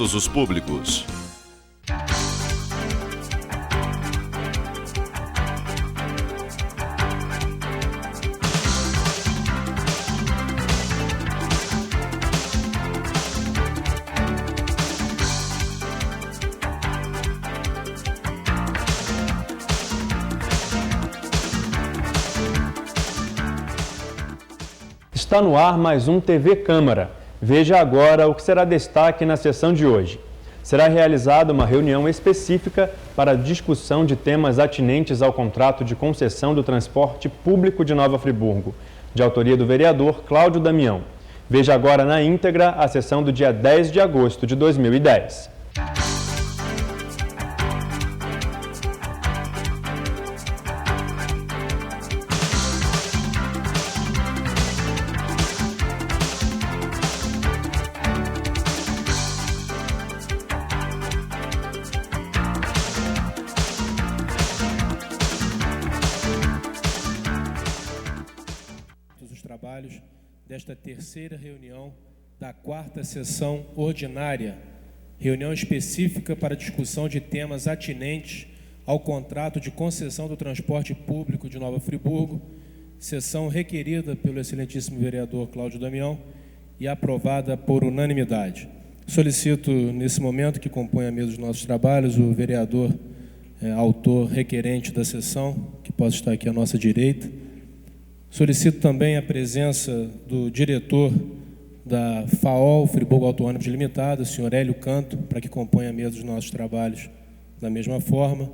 Os públicos. Está no ar mais um TV Câmara. Veja agora o que será destaque na sessão de hoje. Será realizada uma reunião específica para a discussão de temas atinentes ao contrato de concessão do transporte público de Nova Friburgo, de autoria do vereador Cláudio Damião. Veja agora na íntegra a sessão do dia 10 de agosto de 2010. Trabalhos desta terceira reunião da quarta sessão ordinária, reunião específica para discussão de temas atinentes ao contrato de concessão do transporte público de Nova Friburgo, sessão requerida pelo excelentíssimo vereador Cláudio Damião e aprovada por unanimidade. Solicito, nesse momento que compõe a mesa dos nossos trabalhos, o vereador autor requerente da sessão, que possa estar aqui à nossa direita. Solicito também a presença do diretor da FAOL, Friburgo Auto Ônibus Limitada, o senhor Hélio Canto, para que componha a mesa dos nossos trabalhos da mesma forma.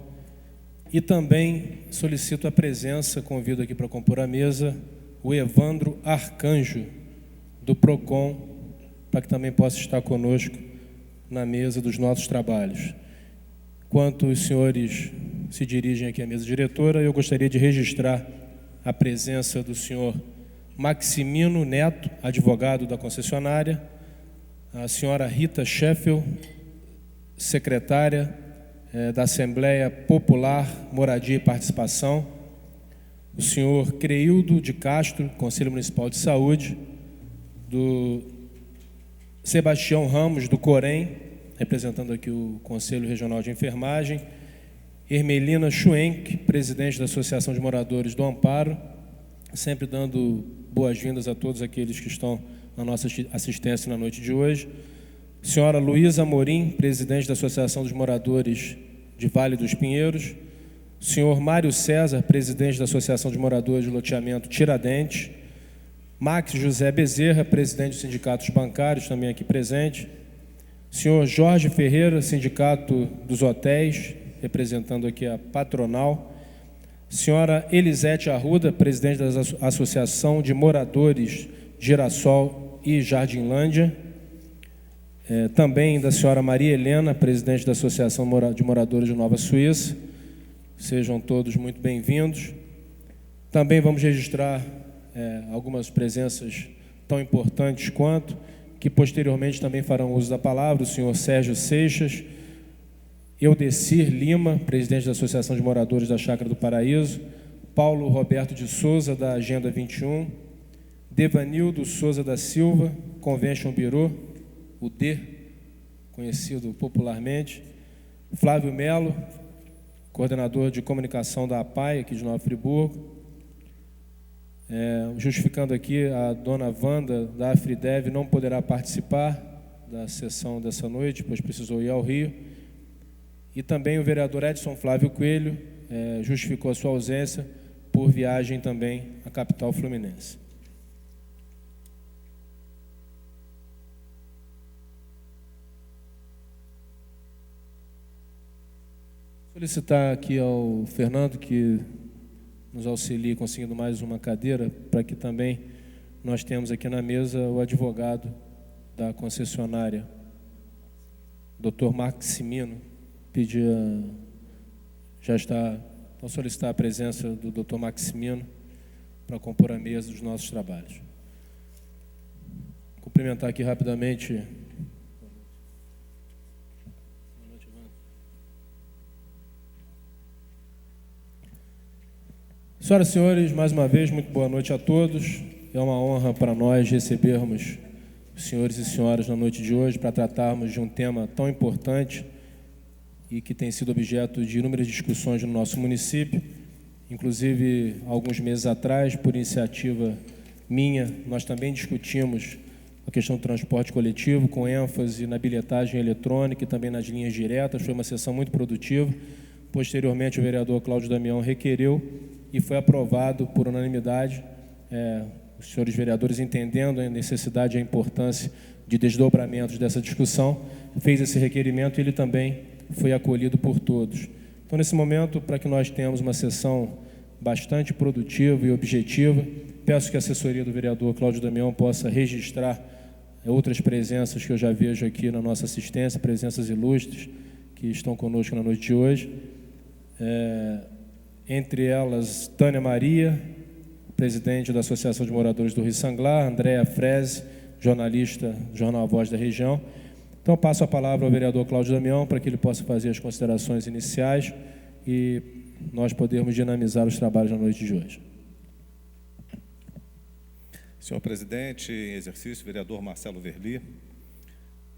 E também solicito a presença, convido aqui para compor a mesa, o Evandro Arcanjo, do PROCON, para que também possa estar conosco na mesa dos nossos trabalhos. Enquanto os senhores se dirigem aqui à mesa diretora, eu gostaria de registrar a presença do senhor Maximino Neto, advogado da concessionária, a senhora Rita Sheffield, secretária da Assembleia Popular, Moradia e Participação, o senhor Creildo de Castro, Conselho Municipal de Saúde, do Sebastião Ramos, do Corém, representando aqui o Conselho Regional de Enfermagem, Ermelina Schwenk, presidente da Associação de Moradores do Amparo, sempre dando boas-vindas a todos aqueles que estão na nossa assistência na noite de hoje. Senhora Luísa Amorim, presidente da Associação dos Moradores de Vale dos Pinheiros. Senhor Mário César, presidente da Associação de Moradores de Loteamento Tiradentes. Max José Bezerra, presidente dos sindicatos bancários, também aqui presente. Senhor Jorge Ferreira, sindicato dos hotéis, representando aqui a patronal. Senhora Elisete Arruda, presidente da Associação de Moradores Girassol e Jardinlândia. Também da senhora Maria Helena, presidente da Associação de Moradores de Nova Suíça. Sejam todos muito bem-vindos. Também vamos registrar algumas presenças tão importantes quanto, que posteriormente também farão uso da palavra, o senhor Sérgio Seixas, Eudecir Lima, presidente da Associação de Moradores da Chácara do Paraíso, Paulo Roberto de Souza, da Agenda 21, Devanildo Souza da Silva, Convention Bureau, o D, conhecido popularmente, Flávio Melo, coordenador de comunicação da APAI, aqui de Nova Friburgo, justificando aqui, a dona Wanda, da Afridev, não poderá participar da sessão dessa noite, pois precisou ir ao Rio. E também o vereador Edson Flávio Coelho justificou a sua ausência por viagem também à capital fluminense. Solicitar aqui ao Fernando que nos auxilie conseguindo mais uma cadeira, para que também nós temos aqui na mesa o advogado da concessionária, Dr. Maximino. Já está, vou solicitar a presença do Dr. Maximino para compor a mesa dos nossos trabalhos. Cumprimentar aqui rapidamente. Boa noite, Evandro. Senhoras e senhores, mais uma vez, muito boa noite a todos. É uma honra para nós recebermos os senhores e senhoras na noite de hoje para tratarmos de um tema tão importante e que tem sido objeto de inúmeras discussões no nosso município. Inclusive, alguns meses atrás, por iniciativa minha, nós também discutimos a questão do transporte coletivo, com ênfase na bilhetagem eletrônica e também nas linhas diretas. Foi uma sessão muito produtiva. Posteriormente, o vereador Cláudio Damião requereu e foi aprovado por unanimidade. Os senhores vereadores, entendendo a necessidade e a importância de desdobramentos dessa discussão, fez esse requerimento e ele também foi acolhido por todos. Então, nesse momento, para que nós tenhamos uma sessão bastante produtiva e objetiva, peço que a assessoria do vereador Cláudio Damião possa registrar outras presenças que eu já vejo aqui na nossa assistência, presenças ilustres que estão conosco na noite de hoje. Entre elas, Tânia Maria, presidente da Associação de Moradores do Rio Sanglar, Andréa Freze, jornalista do jornal A Voz da Região. Então, passo a palavra ao vereador Cláudio Damião para que ele possa fazer as considerações iniciais e nós podermos dinamizar os trabalhos na noite de hoje. Senhor presidente em exercício, vereador Marcelo Verli,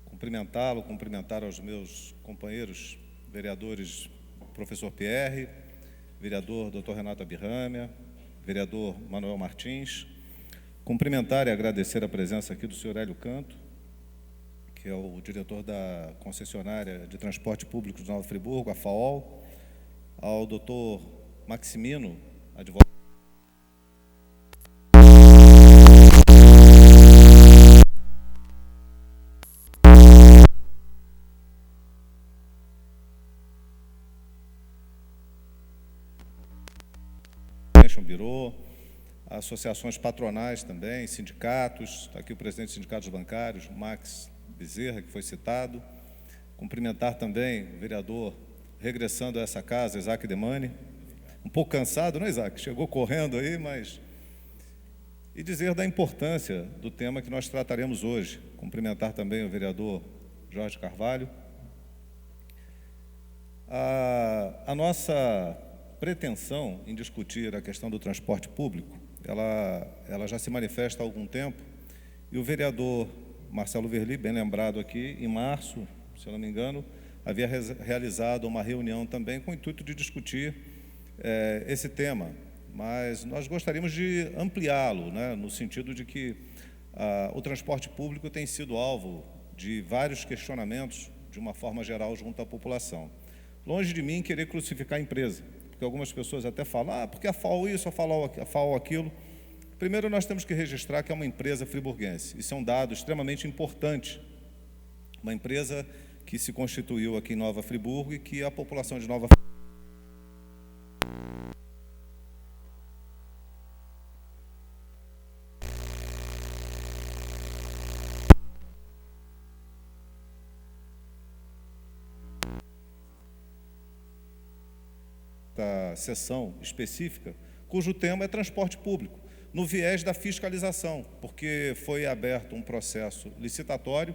cumprimentá-lo, cumprimentar aos meus companheiros vereadores, professor Pierre, vereador Dr. Renato Abirrâmia, vereador Manuel Martins, cumprimentar e agradecer a presença aqui do senhor Hélio Canto, que é o diretor da concessionária de transporte público de Nova Friburgo, a FAOL, ao doutor Maximino, advogado. Birô, associações patronais também, sindicatos, está aqui o presidente dos sindicatos bancários, Max Bezerra, que foi citado. Cumprimentar também o vereador, regressando a essa casa, Isaac Demani, um pouco cansado, não é, Isaac? Chegou correndo aí, mas... E dizer da importância do tema que nós trataremos hoje. Cumprimentar também o vereador Jorge Carvalho. A nossa pretensão em discutir a questão do transporte público, ela já se manifesta há algum tempo, e o vereador Marcelo Verli, bem lembrado aqui, em março, se eu não me engano, havia realizado uma reunião também com o intuito de discutir esse tema, mas nós gostaríamos de ampliá-lo, né, no sentido de que o transporte público tem sido alvo de vários questionamentos, de uma forma geral, junto à população. Longe de mim querer crucificar a empresa, porque algumas pessoas até falam, porque a FAO isso, a FAO aquilo. Primeiro, nós temos que registrar que é uma empresa friburguense. Isso é um dado extremamente importante. Uma empresa que se constituiu aqui em Nova Friburgo e que a população de Nova Friburgo sessão específica, cujo tema é transporte público, no viés da fiscalização, porque foi aberto um processo licitatório.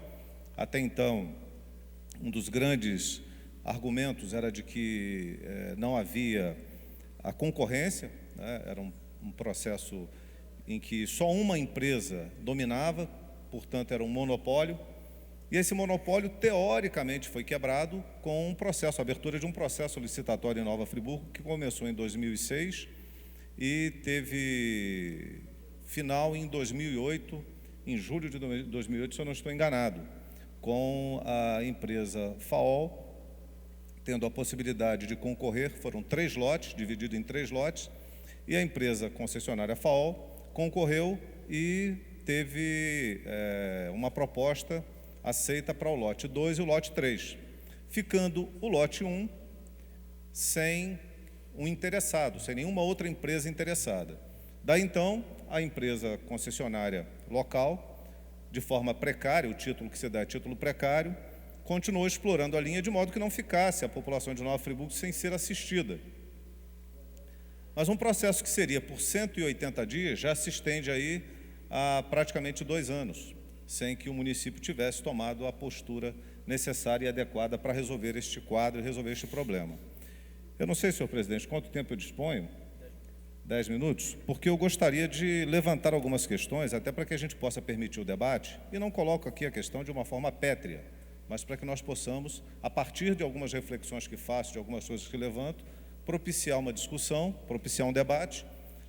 Até então, um dos grandes argumentos era de que não havia a concorrência, né? Era um processo em que só uma empresa dominava, portanto, era um monopólio. E esse monopólio, teoricamente, foi quebrado com um processo, a abertura de um processo licitatório em Nova Friburgo, que começou em 2006 e teve final em 2008, em julho de 2008, se eu não estou enganado, com a empresa FAOL, tendo a possibilidade de concorrer. Foram 3 lotes, dividido em 3 lotes, e a empresa concessionária FAOL concorreu e teve uma proposta aceita para o lote 2 e o lote 3, ficando o lote 1 sem um interessado, sem nenhuma outra empresa interessada. Daí, então, a empresa concessionária local, de forma precária, o título que se dá é título precário, continuou explorando a linha de modo que não ficasse a população de Nova Friburgo sem ser assistida. Mas um processo que seria por 180 dias já se estende aí a praticamente 2 anos, sem que o município tivesse tomado a postura necessária e adequada para resolver este quadro e resolver este problema. Eu não sei, senhor presidente, quanto tempo eu disponho? 10 minutos, porque eu gostaria de levantar algumas questões, até para que a gente possa permitir o debate, e não coloco aqui a questão de uma forma pétrea, mas para que nós possamos, a partir de algumas reflexões que faço, de algumas coisas que levanto, propiciar uma discussão, propiciar um debate,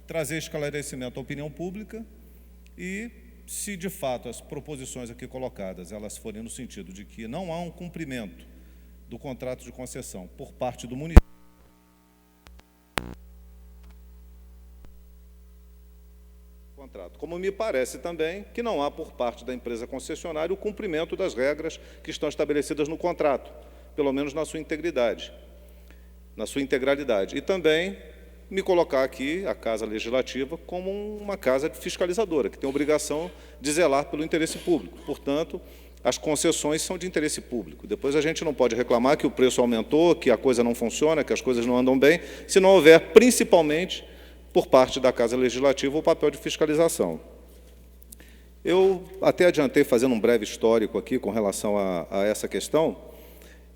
trazer esclarecimento à opinião pública e, se de fato as proposições aqui colocadas elas forem no sentido de que não há um cumprimento do contrato de concessão por parte do município, como me parece também que não há por parte da empresa concessionária o cumprimento das regras que estão estabelecidas no contrato, pelo menos na sua integridade, na sua integralidade. E também me colocar aqui a Casa Legislativa como uma casa fiscalizadora, que tem a obrigação de zelar pelo interesse público. Portanto, as concessões são de interesse público. Depois a gente não pode reclamar que o preço aumentou, que a coisa não funciona, que as coisas não andam bem, se não houver, principalmente, por parte da Casa Legislativa, o papel de fiscalização. Eu até adiantei fazendo um breve histórico aqui com relação a essa questão,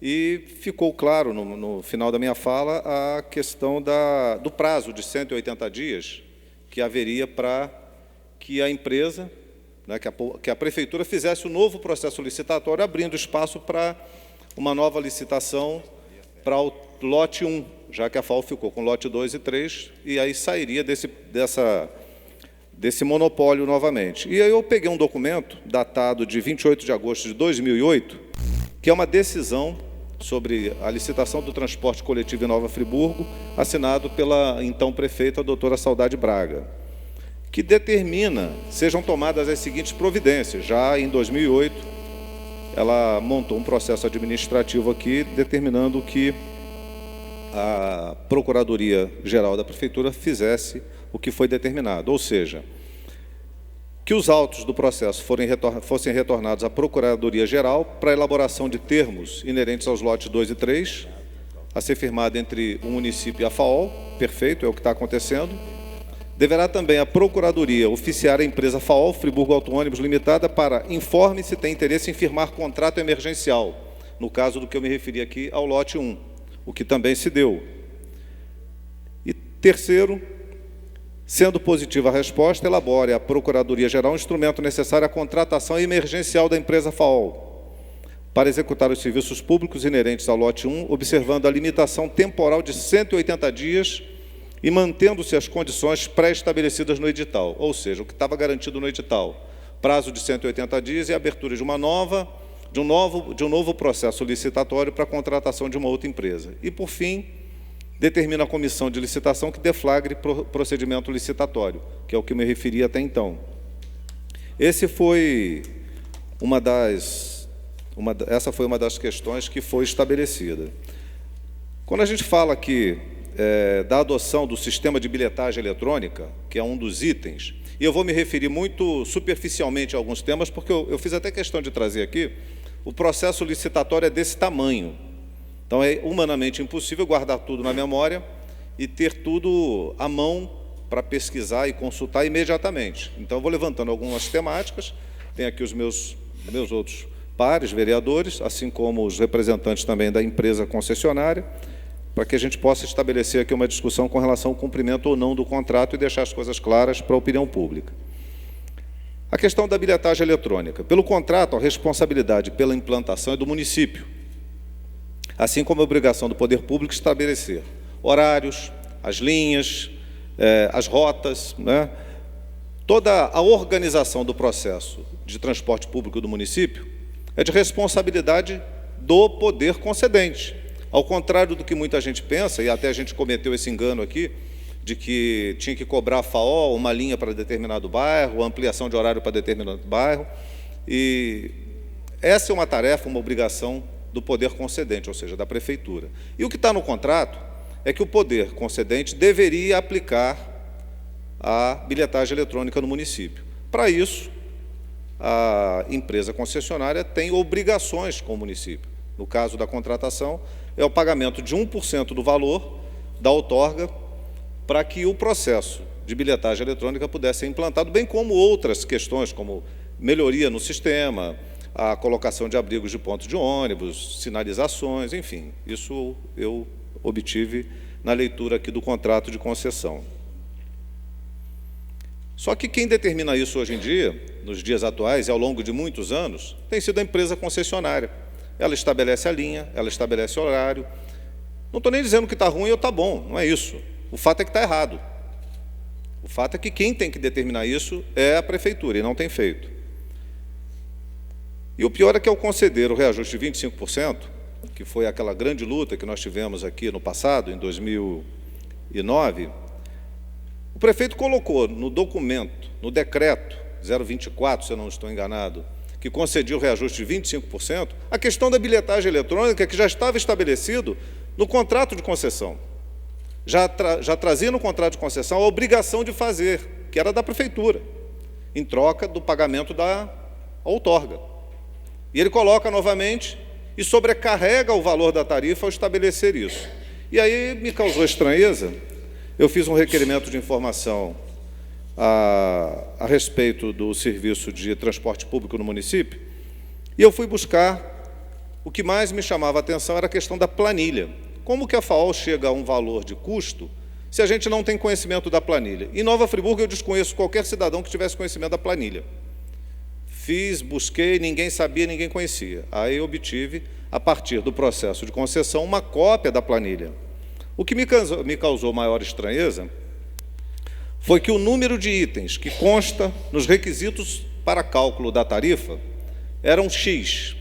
e ficou claro no final da minha fala a questão do prazo de 180 dias que haveria para que a empresa, né, que a Prefeitura fizesse o novo processo licitatório, abrindo espaço para uma nova licitação para o lote 1, já que a FAO ficou com lote 2 e 3, e aí sairia desse monopólio novamente. E aí eu peguei um documento datado de 28 de agosto de 2008, que é uma decisão sobre a licitação do transporte coletivo em Nova Friburgo, assinado pela então prefeita, a doutora Saudade Braga, que determina, sejam tomadas as seguintes providências. Já em 2008, ela montou um processo administrativo aqui, determinando que a Procuradoria-Geral da Prefeitura fizesse o que foi determinado, ou seja, que os autos do processo fossem retornados à Procuradoria-Geral para elaboração de termos inerentes aos lotes 2 e 3, a ser firmado entre o município e a FAOL, perfeito, é o que está acontecendo. Deverá também a Procuradoria oficiar a empresa FAOL, Friburgo Auto Ônibus Limitada, para informe se tem interesse em firmar contrato emergencial, no caso do que eu me referi aqui ao lote 1, o que também se deu. E terceiro, sendo positiva a resposta, elabore a Procuradoria-Geral um instrumento necessário à contratação emergencial da empresa FAOL para executar os serviços públicos inerentes ao lote 1, observando a limitação temporal de 180 dias e mantendo-se as condições pré-estabelecidas no edital, ou seja, o que estava garantido no edital, prazo de 180 dias e abertura de um novo processo licitatório para a contratação de uma outra empresa. E, por fim, determina a comissão de licitação que deflagre procedimento licitatório, que é o que me referi até então. Essa foi uma das questões que foi estabelecida. Quando a gente fala aqui da adoção do sistema de bilhetagem eletrônica, que é um dos itens, e eu vou me referir muito superficialmente a alguns temas, porque eu fiz até questão de trazer aqui, o processo licitatório é desse tamanho. Então, é humanamente impossível guardar tudo na memória e ter tudo à mão para pesquisar e consultar imediatamente. Então, eu vou levantando algumas temáticas, tem aqui os meus outros pares, vereadores, assim como os representantes também da empresa concessionária, para que a gente possa estabelecer aqui uma discussão com relação ao cumprimento ou não do contrato e deixar as coisas claras para a opinião pública. A questão da bilhetagem eletrônica. Pelo contrato, a responsabilidade pela implantação é do município, assim como a obrigação do poder público estabelecer horários, as linhas, as rotas, né? Toda a organização do processo de transporte público do município é de responsabilidade do poder concedente. Ao contrário do que muita gente pensa, e até a gente cometeu esse engano aqui, de que tinha que cobrar a FAO uma linha para determinado bairro, ampliação de horário para determinado bairro, e essa é uma tarefa, uma obrigação do poder concedente, ou seja, da Prefeitura. E o que está no contrato é que o poder concedente deveria aplicar a bilhetagem eletrônica no município. Para isso, a empresa concessionária tem obrigações com o município. No caso da contratação, é o pagamento de 1% do valor da outorga para que o processo de bilhetagem eletrônica pudesse ser implantado, bem como outras questões, como melhoria no sistema, a colocação de abrigos de pontos de ônibus, sinalizações, enfim. Isso eu obtive na leitura aqui do contrato de concessão. Só que quem determina isso hoje em dia, nos dias atuais e ao longo de muitos anos, tem sido a empresa concessionária. Ela estabelece a linha, ela estabelece o horário. Não estou nem dizendo que está ruim ou está bom, não é isso. O fato é que está errado. O fato é que quem tem que determinar isso é a prefeitura, e não tem feito. E o pior é que, ao conceder o reajuste de 25%, que foi aquela grande luta que nós tivemos aqui no passado, em 2009, o prefeito colocou no documento, no decreto 024, se eu não estou enganado, que concedia o reajuste de 25%, a questão da bilhetagem eletrônica, que já estava estabelecido no contrato de concessão. Já trazia no contrato de concessão a obrigação de fazer, que era da prefeitura, em troca do pagamento da outorga. E ele coloca novamente e sobrecarrega o valor da tarifa ao estabelecer isso. E aí me causou estranheza. Eu fiz um requerimento de informação a respeito do serviço de transporte público no município, e eu fui buscar, o que mais me chamava a atenção era a questão da planilha. Como que a FAO chega a um valor de custo se a gente não tem conhecimento da planilha? Em Nova Friburgo eu desconheço qualquer cidadão que tivesse conhecimento da planilha. Fiz, busquei, ninguém sabia, ninguém conhecia. Aí eu obtive, a partir do processo de concessão, uma cópia da planilha. O que me causou maior estranheza foi que o número de itens que consta nos requisitos para cálculo da tarifa eram X.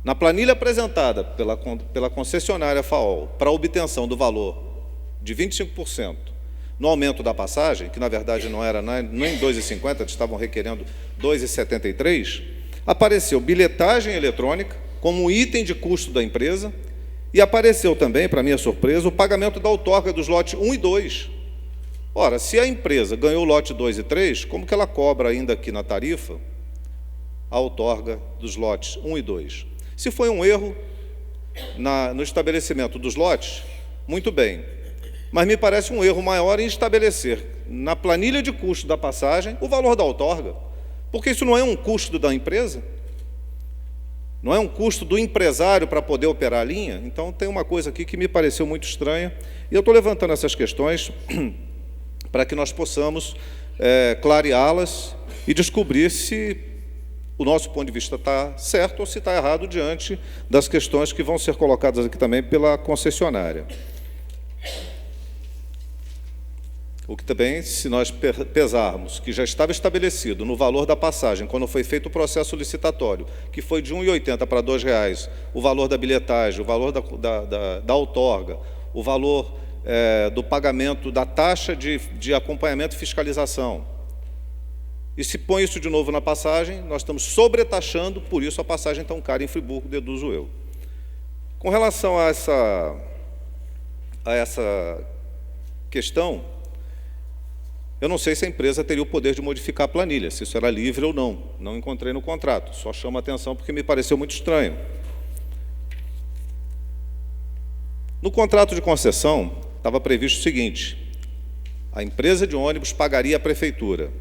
Na planilha apresentada pela concessionária FAO para a obtenção do valor de 25% no aumento da passagem, que na verdade não era nem 2,50, estavam requerendo 2,73, apareceu bilhetagem eletrônica como item de custo da empresa e apareceu também, para minha surpresa, o pagamento da outorga dos lotes 1 e 2. Ora, se a empresa ganhou o lote 2 e 3, como que ela cobra ainda aqui na tarifa a outorga dos lotes 1 e 2? Se foi um erro no estabelecimento dos lotes, muito bem. Mas me parece um erro maior em estabelecer na planilha de custo da passagem o valor da outorga, porque isso não é um custo da empresa, não é um custo do empresário para poder operar a linha. Então, tem uma coisa aqui que me pareceu muito estranha, e eu estou levantando essas questões para que nós possamos clareá-las e descobrir se o nosso ponto de vista está certo ou se está errado diante das questões que vão ser colocadas aqui também pela concessionária. O que também, se nós pesarmos que já estava estabelecido no valor da passagem, quando foi feito o processo licitatório, que foi de R$ 1,80 para R$ 2,00, o valor da bilhetagem, o valor da outorga, o valor do pagamento da taxa de acompanhamento e fiscalização, e se põe isso de novo na passagem, nós estamos sobretaxando, por isso a passagem tão cara em Friburgo, deduzo eu. Com relação a essa questão, eu não sei se a empresa teria o poder de modificar a planilha, se isso era livre ou não. Não encontrei no contrato, só chamo a atenção porque me pareceu muito estranho. No contrato de concessão, estava previsto o seguinte: a empresa de ônibus pagaria à prefeitura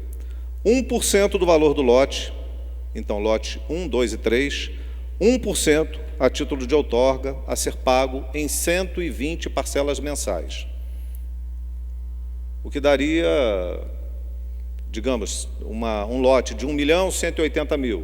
1% do valor do lote, então lote 1, 2 e 3, 1% a título de outorga a ser pago em 120 parcelas mensais. O que daria, digamos, um lote de R$ 1.180.000, R$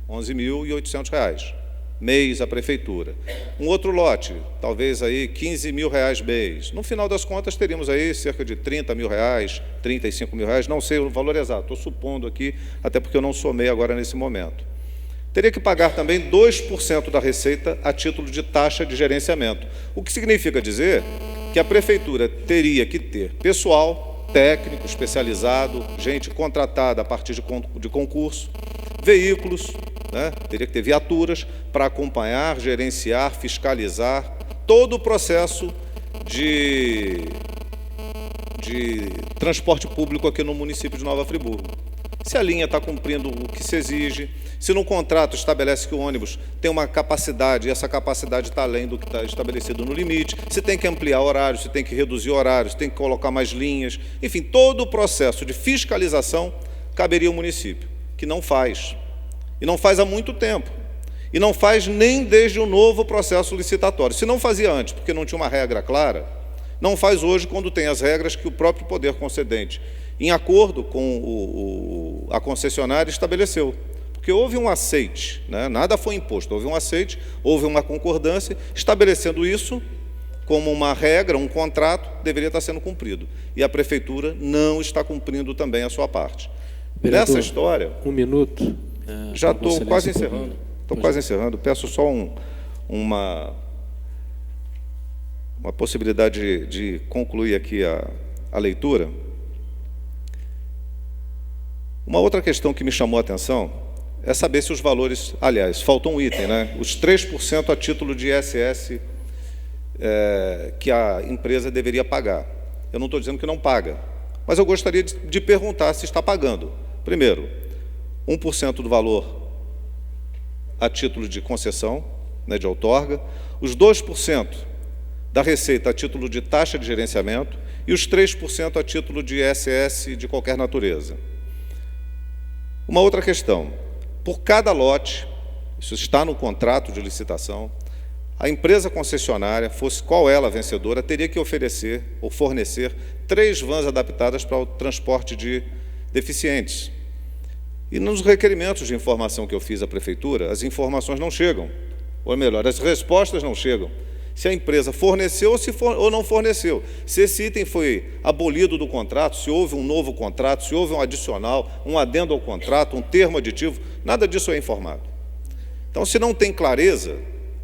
11.800, mês à prefeitura. Um outro lote, talvez aí R$ 15.000 mês. No final das contas, teríamos aí cerca de R$ 30.000, R$ 35.000, não sei o valor exato, estou supondo aqui, até porque eu não somei agora nesse momento. Teria que pagar também 2% da receita a título de taxa de gerenciamento, o que significa dizer que a prefeitura teria que ter pessoal técnico, especializado, gente contratada a partir de concurso, veículos, né? Teria que ter viaturas para acompanhar, gerenciar, fiscalizar todo o processo de transporte público aqui no município de Nova Friburgo. Se a linha está cumprindo o que se exige, se no contrato estabelece que o ônibus tem uma capacidade, e essa capacidade está além do que está estabelecido no limite, se tem que ampliar horários, se tem que reduzir horários, se tem que colocar mais linhas, enfim, todo o processo de fiscalização caberia ao município, que não faz. E não faz há muito tempo. E não faz nem desde o novo processo licitatório. Se não fazia antes, porque não tinha uma regra clara, não faz hoje quando tem as regras que o próprio poder concedente em acordo com a concessionária estabeleceu. Porque houve um aceite, né? Nada foi imposto, houve um aceite, houve uma concordância, estabelecendo isso como uma regra, um contrato, deveria estar sendo cumprido. E a Prefeitura não está cumprindo também a sua parte. Vereador, nessa história... Um minuto. Já estou quase encerrando. Estou quase encerrando. Peço só uma possibilidade de concluir aqui a leitura. Uma outra questão que me chamou a atenção é saber se os valores... Aliás, faltou um item, né? Os 3% a título de ISS que a empresa deveria pagar. Eu não estou dizendo que não paga, mas eu gostaria de perguntar se está pagando. Primeiro, 1% do valor a título de concessão, né, de outorga, os 2% da receita a título de taxa de gerenciamento e os 3% a título de ISS de qualquer natureza. Uma outra questão, por cada lote, isso está no contrato de licitação, a empresa concessionária, fosse qual ela a vencedora, teria que oferecer ou fornecer 3 vans adaptadas para o transporte de deficientes. E nos requerimentos de informação que eu fiz à Prefeitura, as informações não chegam, ou melhor, as respostas não chegam. Se a empresa forneceu ou não forneceu, se esse item foi abolido do contrato, se houve um novo contrato, se houve um adicional, um adendo ao contrato, um termo aditivo, nada disso é informado. Então, se não tem clareza,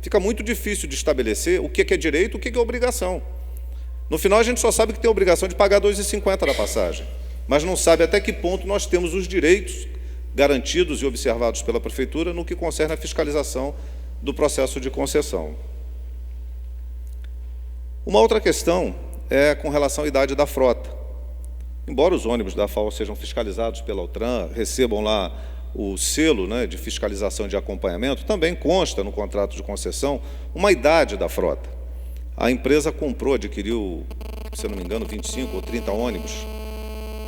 fica muito difícil de estabelecer o que é direito e o que é obrigação. No final, a gente só sabe que tem a obrigação de pagar R$ 2,50 da passagem, mas não sabe até que ponto nós temos os direitos garantidos e observados pela Prefeitura no que concerne a fiscalização do processo de concessão. Uma outra questão é com relação à idade da frota. Embora os ônibus da FAO sejam fiscalizados pela Altran, recebam lá o selo, né, de fiscalização e de acompanhamento, também consta no contrato de concessão uma idade da frota. A empresa comprou, adquiriu, se eu não me engano, 25 ou 30 ônibus,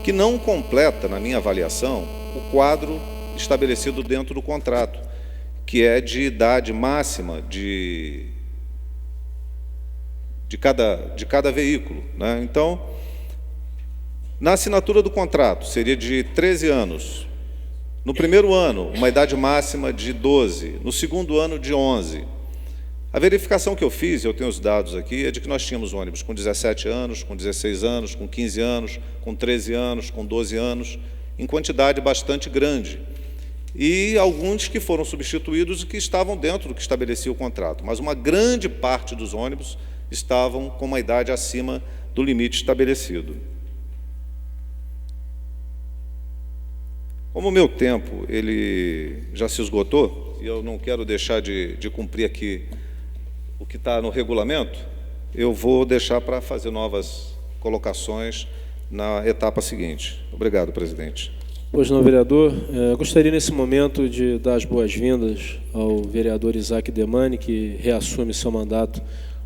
que não completa, na minha avaliação, o quadro estabelecido dentro do contrato, que é de idade máxima de cada veículo, né? Então, na assinatura do contrato, seria de 13 anos. No primeiro ano, uma idade máxima de 12. No segundo ano, de 11. A verificação que eu fiz, eu tenho os dados aqui, é de que nós tínhamos ônibus com 17 anos, com 16 anos, com 15 anos, com 13 anos, com 12 anos, em quantidade bastante grande. E alguns que foram substituídos e que estavam dentro do que estabelecia o contrato. Mas uma grande parte dos ônibus estavam com uma idade acima do limite estabelecido. Como o meu tempo ele já se esgotou, e eu não quero deixar de cumprir aqui o que está no regulamento, eu vou deixar para fazer novas colocações na etapa seguinte. Obrigado, presidente. Pois não, vereador. Gostaria, nesse momento, de dar as boas-vindas ao vereador Isaac Demani, que reassume seu mandato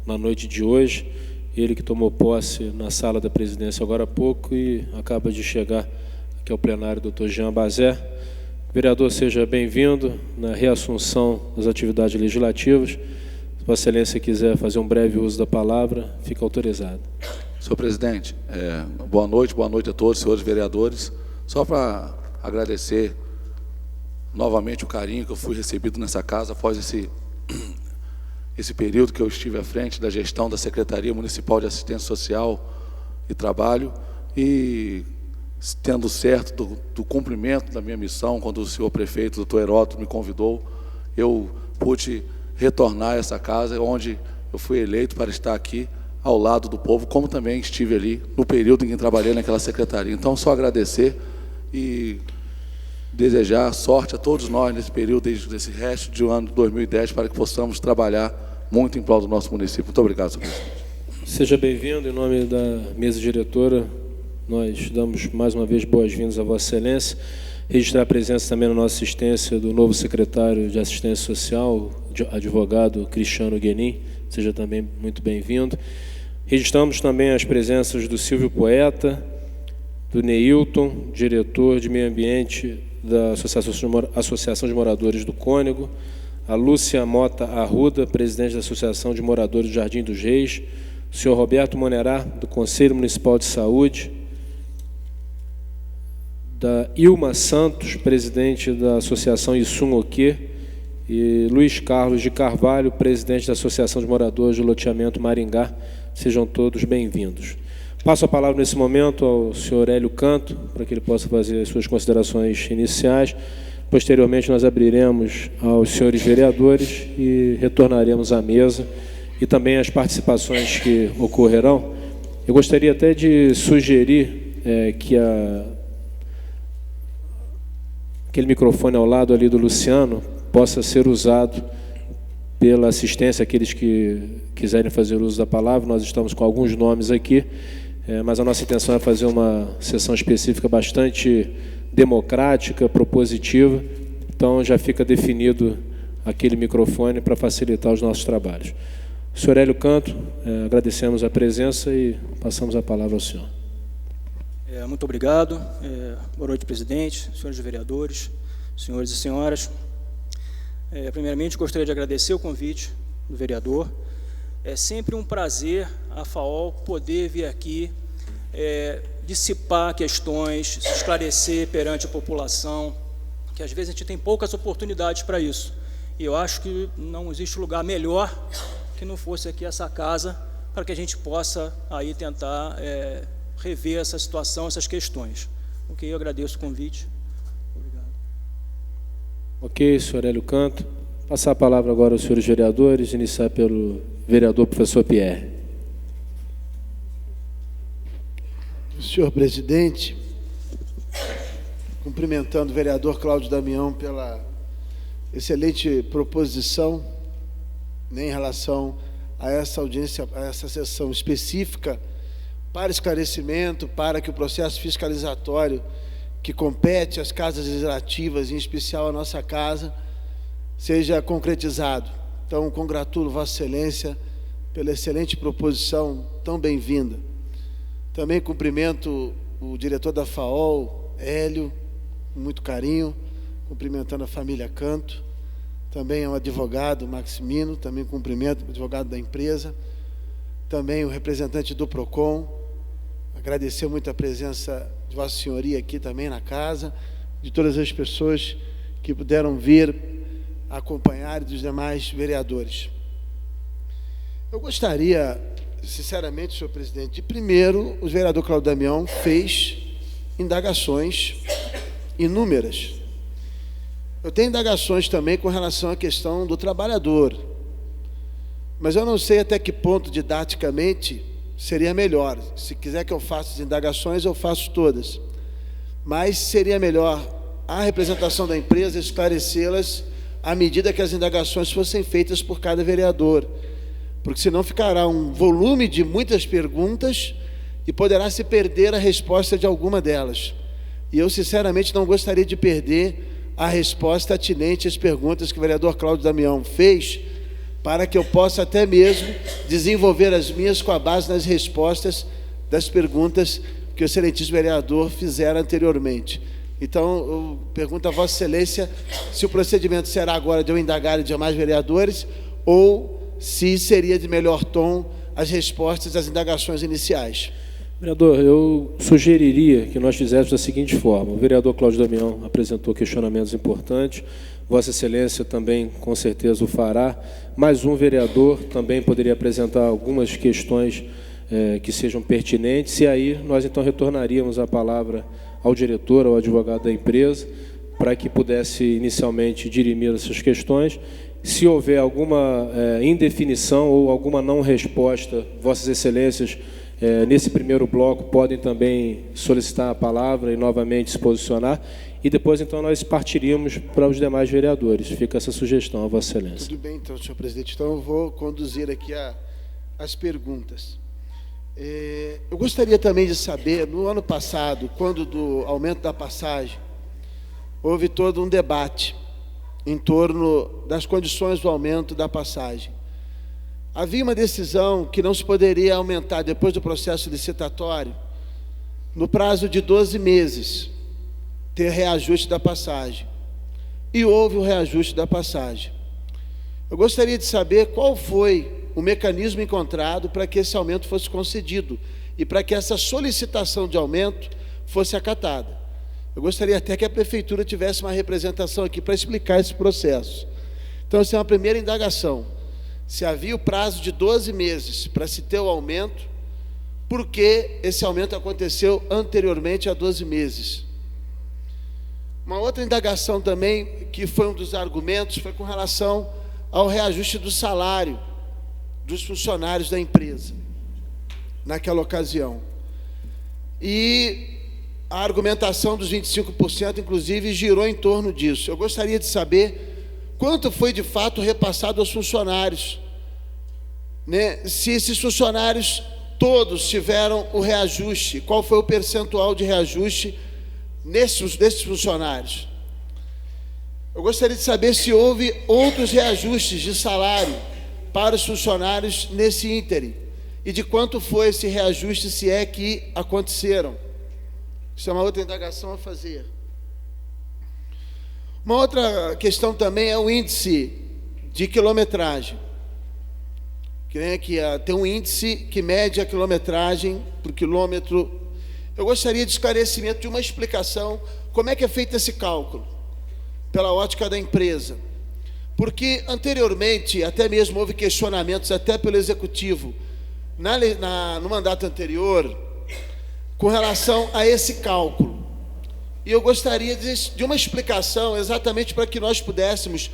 na noite de hoje. Ele que tomou posse na sala da presidência agora há pouco e acaba de chegar aqui ao plenário, doutor Jean Bazé. Vereador, seja bem-vindo na reassunção das atividades legislativas. Se Vossa Excelência quiser fazer um breve uso da palavra, fica autorizado. Senhor presidente, boa noite a todos, senhores vereadores. Só para agradecer novamente o carinho que eu fui recebido nessa casa após esse período que eu estive à frente da gestão da Secretaria Municipal de Assistência Social e Trabalho, e tendo certo do cumprimento da minha missão, quando o senhor prefeito, doutor Heródoto, me convidou, eu pude retornar a essa casa, onde eu fui eleito para estar aqui ao lado do povo, como também estive ali no período em que trabalhei naquela secretaria. Então, só agradecer e desejar sorte a todos nós nesse período, desse resto de ano de 2010, para que possamos trabalhar muito em prol do nosso município. Muito obrigado, senhor presidente. Seja bem-vindo. Em nome da mesa diretora, nós damos mais uma vez boas-vindas a Vossa Excelência. Registrar a presença também na nossa assistência do novo secretário de Assistência Social, advogado Cristiano Guenin. Seja também muito bem-vindo. Registramos também as presenças do Silvio Poeta, do Neilton, diretor de Meio Ambiente da Associação de Moradores do Cônego, a Lúcia Mota Arruda, presidente da Associação de Moradores do Jardim dos Reis, o senhor Roberto Monerá, do Conselho Municipal de Saúde, da Ilma Santos, presidente da Associação Isum Oquê, e Luiz Carlos de Carvalho, presidente da Associação de Moradores do Loteamento Maringá. Sejam todos bem-vindos. Passo a palavra nesse momento ao senhor Hélio Canto, para que ele possa fazer as suas considerações iniciais. Posteriormente, nós abriremos aos senhores vereadores e retornaremos à mesa e também as participações que ocorrerão. Eu gostaria até de sugerir que aquele microfone ao lado ali do Luciano possa ser usado pela assistência, aqueles que quiserem fazer uso da palavra. Nós estamos com alguns nomes aqui, mas a nossa intenção é fazer uma sessão específica bastante democrática, propositiva. Então, já fica definido aquele microfone para facilitar os nossos trabalhos. Senhor Hélio Canto, agradecemos a presença e passamos a palavra ao senhor. Muito obrigado. Boa noite, presidente, senhores vereadores, senhores e senhoras. Primeiramente, gostaria de agradecer o convite do vereador. É sempre um prazer a FAOL poder vir aqui dissipar questões, se esclarecer perante a população, que às vezes a gente tem poucas oportunidades para isso. E eu acho que não existe lugar melhor que não fosse aqui essa casa, para que a gente possa aí tentar rever essa situação, essas questões. Ok, eu agradeço o convite. Obrigado. Ok, senhor Hélio Canto. Passar a palavra agora aos senhores vereadores, iniciar pelo vereador professor Pierre. Senhor presidente, cumprimentando o vereador Cláudio Damião pela excelente proposição em relação a essa audiência, a essa sessão específica para esclarecimento, para que o processo fiscalizatório que compete às casas legislativas, em especial a nossa casa, seja concretizado. Então, congratulo Vossa Excelência pela excelente proposição, tão bem-vinda. Também cumprimento o diretor da FAOL, Hélio, com muito carinho, cumprimentando a família Canto. Também ao advogado Maximino, também cumprimento o advogado da empresa. Também o representante do PROCON. Agradecer muito a presença de Vossa Senhoria aqui também na casa, de todas as pessoas que puderam vir acompanhar e dos demais vereadores. Eu gostaria, sinceramente, senhor presidente, de primeiro, o vereador Cláudio Damião fez indagações inúmeras. Eu tenho indagações também com relação à questão do trabalhador, mas eu não sei até que ponto, didaticamente, seria melhor. Se quiser que eu faça as indagações, eu faço todas. Mas seria melhor a representação da empresa esclarecê-las à medida que as indagações fossem feitas por cada vereador, porque senão ficará um volume de muitas perguntas e poderá se perder a resposta de alguma delas. E eu, sinceramente, não gostaria de perder a resposta atinente às perguntas que o vereador Cláudio Damião fez, para que eu possa até mesmo desenvolver as minhas com a base nas respostas das perguntas que o excelentíssimo vereador fizera anteriormente. Então, eu pergunto a Vossa Excelência se o procedimento será agora de eu indagar e de demais vereadores, ou se seria de melhor tom as respostas às indagações iniciais. Vereador, eu sugeriria que nós fizéssemos da seguinte forma. O vereador Cláudio Damião apresentou questionamentos importantes, Vossa Excelência também, com certeza, o fará. Mais um vereador também poderia apresentar algumas questões que sejam pertinentes, e aí nós, então, retornaríamos a palavra ao diretor, ao advogado da empresa, para que pudesse, inicialmente, dirimir essas questões. Se houver alguma indefinição ou alguma não resposta, Vossas Excelências, nesse primeiro bloco, podem também solicitar a palavra e novamente se posicionar, e depois, então, nós partiríamos para os demais vereadores. Fica essa sugestão a Vossa Excelência. Tudo bem, então, senhor presidente. Então, eu vou conduzir aqui as perguntas. Eu gostaria também de saber, no ano passado, quando do aumento da passagem, houve todo um debate em torno das condições do aumento da passagem. Havia uma decisão que não se poderia aumentar depois do processo licitatório, no prazo de 12 meses, ter reajuste da passagem. E houve o reajuste da passagem. Eu gostaria de saber qual foi o mecanismo encontrado para que esse aumento fosse concedido e para que essa solicitação de aumento fosse acatada. Eu gostaria até que a Prefeitura tivesse uma representação aqui para explicar esse processo. Então, essa é uma primeira indagação. Se havia o prazo de 12 meses para se ter o aumento, por que esse aumento aconteceu anteriormente a 12 meses? Uma outra indagação também, que foi um dos argumentos, foi com relação ao reajuste do salário dos funcionários da empresa, naquela ocasião. E a argumentação dos 25%, inclusive, girou em torno disso. Eu gostaria de saber quanto foi, de fato, repassado aos funcionários, né? Se esses funcionários todos tiveram o reajuste, qual foi o percentual de reajuste desses funcionários? Eu gostaria de saber se houve outros reajustes de salário para os funcionários nesse ínterim, e de quanto foi esse reajuste, se é que aconteceram. Isso é uma outra indagação a fazer. Uma outra questão também é o índice de quilometragem. Que tem um índice que mede a quilometragem por quilômetro. Eu gostaria de esclarecimento, de uma explicação, como é que é feito esse cálculo, pela ótica da empresa. Porque anteriormente, até mesmo houve questionamentos, até pelo Executivo, no mandato anterior, com relação a esse cálculo. E eu gostaria de uma explicação, exatamente para que nós pudéssemos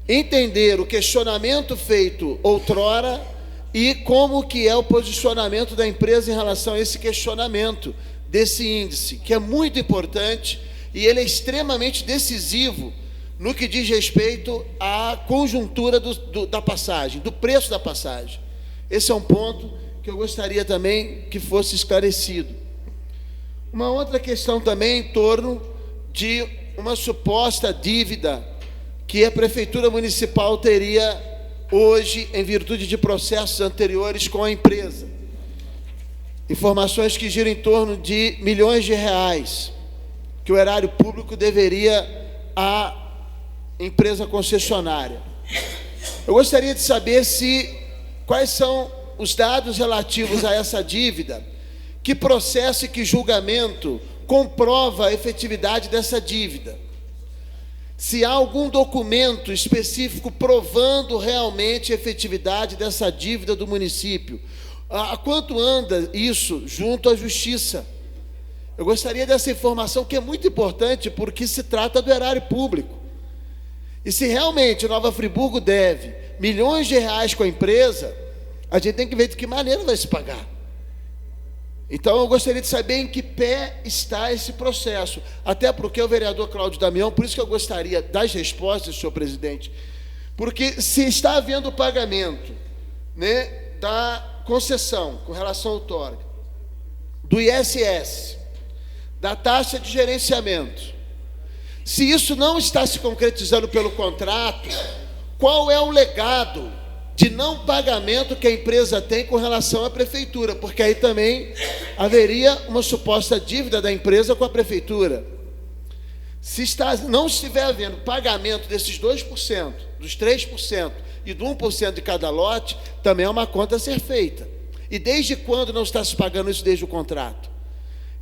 entender o questionamento feito outrora e como que é o posicionamento da empresa em relação a esse questionamento desse índice, que é muito importante e ele é extremamente decisivo no que diz respeito à conjuntura da passagem, do preço da passagem. Esse é um ponto que eu gostaria também que fosse esclarecido. Uma outra questão também em torno de uma suposta dívida que a Prefeitura Municipal teria hoje, em virtude de processos anteriores com a empresa. Informações que giram em torno de milhões de reais, que o erário público deveria à empresa concessionária. Eu gostaria de saber quais são os dados relativos a essa dívida, que processo e que julgamento comprova a efetividade dessa dívida. Se há algum documento específico provando realmente a efetividade dessa dívida do município. Há quanto anda isso junto à Justiça? Eu gostaria dessa informação, que é muito importante, porque se trata do erário público. E se realmente Nova Friburgo deve milhões de reais com a empresa, a gente tem que ver de que maneira vai se pagar. Então, eu gostaria de saber em que pé está esse processo. Até porque o vereador Cláudio Damião, por isso que eu gostaria das respostas, senhor presidente, porque se está havendo o pagamento, né, da concessão com relação ao outorga, do ISS, da taxa de gerenciamento, se isso não está se concretizando pelo contrato, qual é o legado de não pagamento que a empresa tem com relação à Prefeitura? Porque aí também haveria uma suposta dívida da empresa com a Prefeitura. Se não estiver havendo pagamento desses 2%, dos 3% e do 1% de cada lote, também é uma conta a ser feita. E desde quando não está se pagando isso desde o contrato?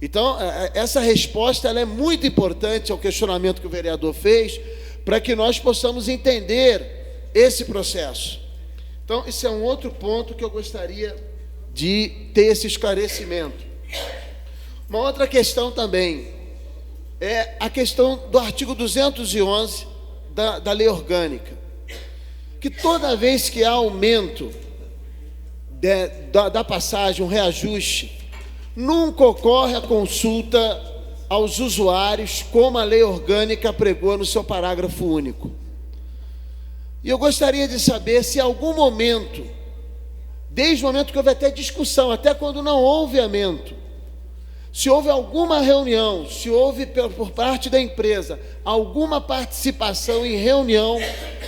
Então, essa resposta ela é muito importante ao questionamento que o vereador fez, para que nós possamos entender esse processo. Então, esse é um outro ponto que eu gostaria de ter esse esclarecimento. Uma outra questão também é a questão do artigo 211 da Lei Orgânica, que toda vez que há aumento da passagem, um reajuste, nunca ocorre a consulta aos usuários, como a Lei Orgânica pregou no seu parágrafo único. E eu gostaria de saber se em algum momento, desde o momento que houve até discussão, até quando não houve aumento, se houve alguma reunião, se houve por parte da empresa alguma participação em reunião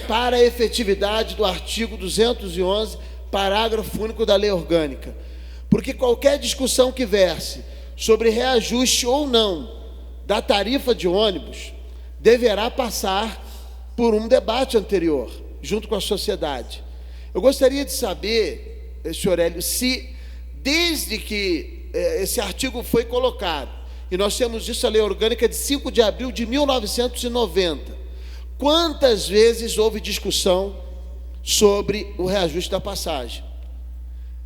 para a efetividade do artigo 211, parágrafo único da Lei Orgânica. Porque qualquer discussão que verse sobre reajuste ou não da tarifa de ônibus deverá passar por um debate anterior, junto com a sociedade. Eu gostaria de saber, senhor Hélio, se desde que esse artigo foi colocado E nós temos isso, a lei orgânica de 5 de abril de 1990. Quantas vezes houve discussão sobre o reajuste da passagem?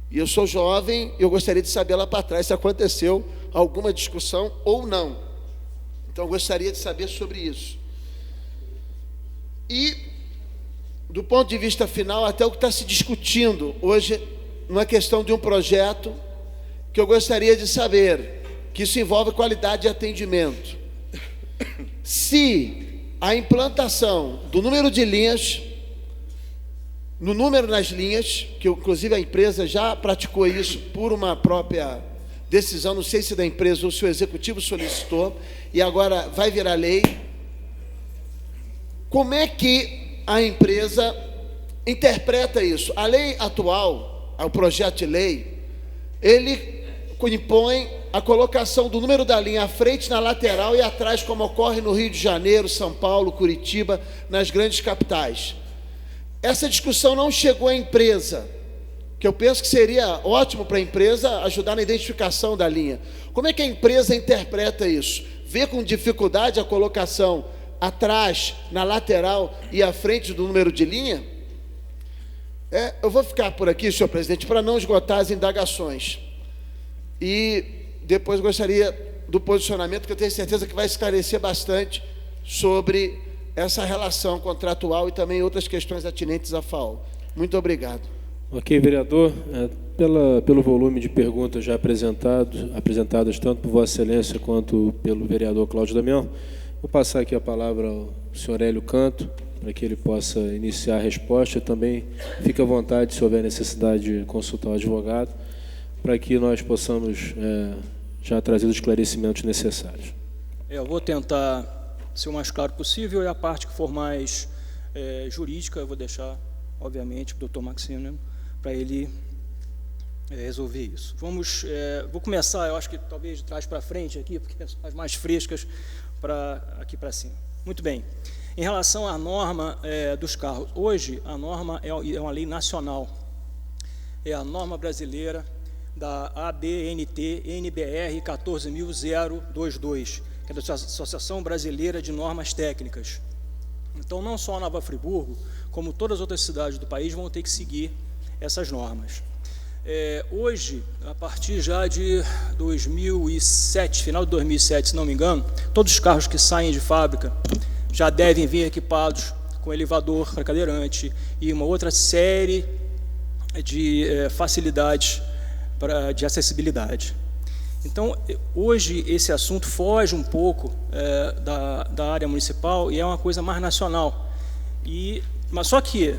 E eu sou jovem, eu gostaria de saber lá para trás se aconteceu alguma discussão ou não. Então, eu gostaria de saber sobre isso. E, do ponto de vista final, até o que está se discutindo hoje, numa questão de um projeto, que eu gostaria de saber, que isso envolve qualidade de atendimento. Se a implantação do número de linhas, no número nas linhas, que inclusive a empresa já praticou isso por uma própria decisão, não sei se da empresa ou se o executivo solicitou, e agora vai virar lei. Como é que a empresa interpreta isso? A lei atual, o projeto de lei, ele impõe a colocação do número da linha à frente, na lateral e atrás, como ocorre no Rio de Janeiro, São Paulo, Curitiba, nas grandes capitais. Essa discussão não chegou à empresa, que eu penso que seria ótimo para a empresa ajudar na identificação da linha. Como é que a empresa interpreta isso? Vê com dificuldade a colocação atrás, na lateral e à frente do número de linha? Eu vou ficar por aqui, senhor presidente, para não esgotar as indagações. E depois gostaria do posicionamento, que eu tenho certeza que vai esclarecer bastante sobre essa relação contratual e também outras questões atinentes à FAO. Muito obrigado. Ok, vereador. Pelo volume de perguntas já apresentadas tanto por Vossa Excelência quanto pelo vereador Cláudio Damião, vou passar aqui a palavra ao senhor Hélio Canto, para que ele possa iniciar a resposta. E também fique à vontade, se houver necessidade de consultar o advogado, para que nós possamos já trazer os esclarecimentos necessários. Eu vou tentar ser o mais claro possível, e a parte que for mais jurídica eu vou deixar, obviamente, para o doutor Maximo, para ele resolver isso. Vou começar, eu acho que talvez de trás para frente aqui, porque são as mais frescas aqui para cima. Muito bem. Em relação à norma dos carros, hoje a norma é uma lei nacional, é a norma brasileira da ABNT NBR 14.022, que é da Associação Brasileira de Normas Técnicas. Então, não só a Nova Friburgo, como todas as outras cidades do país vão ter que seguir essas normas. Hoje, a partir já de 2007, final de 2007, se não me engano, todos os carros que saem de fábrica já devem vir equipados com elevador para cadeirante e uma outra série de facilidades de acessibilidade. Então, hoje, esse assunto foge um pouco da área municipal e é uma coisa mais nacional. Mas só que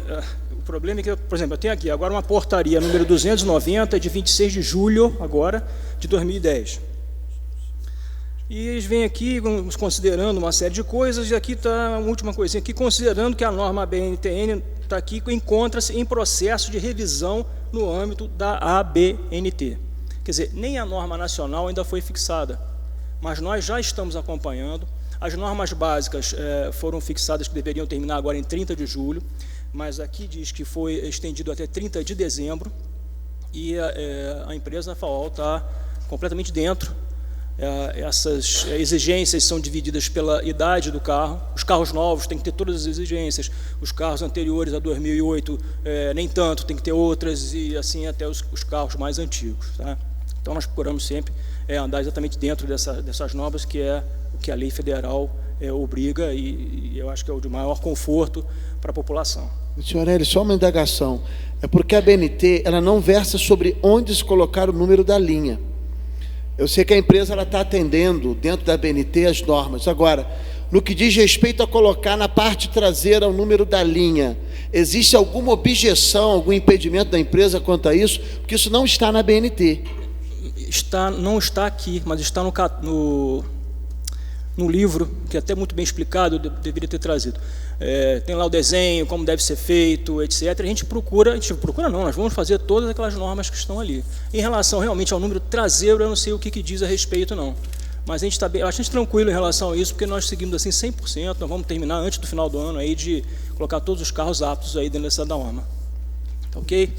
o problema é que, por exemplo, eu tenho aqui agora uma portaria número 290, de 26 de julho, agora, de 2010. E eles vêm aqui considerando uma série de coisas, e aqui está uma última coisinha aqui, considerando que a norma ABNTN está aqui, encontra-se em processo de revisão no âmbito da ABNT. Quer dizer, nem a norma nacional ainda foi fixada, mas nós já estamos acompanhando. As normas básicas foram fixadas, que deveriam terminar agora em 30 de julho, mas aqui diz que foi estendido até 30 de dezembro, e a empresa, a FAO, está completamente dentro. Essas exigências são divididas pela idade do carro. Os carros novos têm que ter todas as exigências, os carros anteriores a 2008 nem tanto, tem que ter outras, e assim até os carros mais antigos, tá? Então nós procuramos sempre andar exatamente dentro dessas normas, que é o que a lei federal obriga, e eu acho que é o de maior conforto para a população. Senhor Hélio, só uma indagação. É porque a ABNT ela não versa sobre onde se colocar o número da linha. Eu sei que a empresa está atendendo dentro da ABNT as normas. Agora, no que diz respeito a colocar na parte traseira o número da linha, existe alguma objeção, algum impedimento da empresa quanto a isso? Porque isso não está na ABNT. Não está aqui, mas está no livro, que é até muito bem explicado, eu deveria ter trazido. Tem lá o desenho, como deve ser feito, etc. A gente procura não, nós vamos fazer todas aquelas normas que estão ali. Em relação realmente ao número traseiro, eu não sei o que diz a respeito, não. Mas a gente está bastante tranquilo em relação a isso, porque nós seguimos assim 100%, nós vamos terminar antes do final do ano aí de colocar todos os carros aptos aí dentro dessa norma. Tá ok?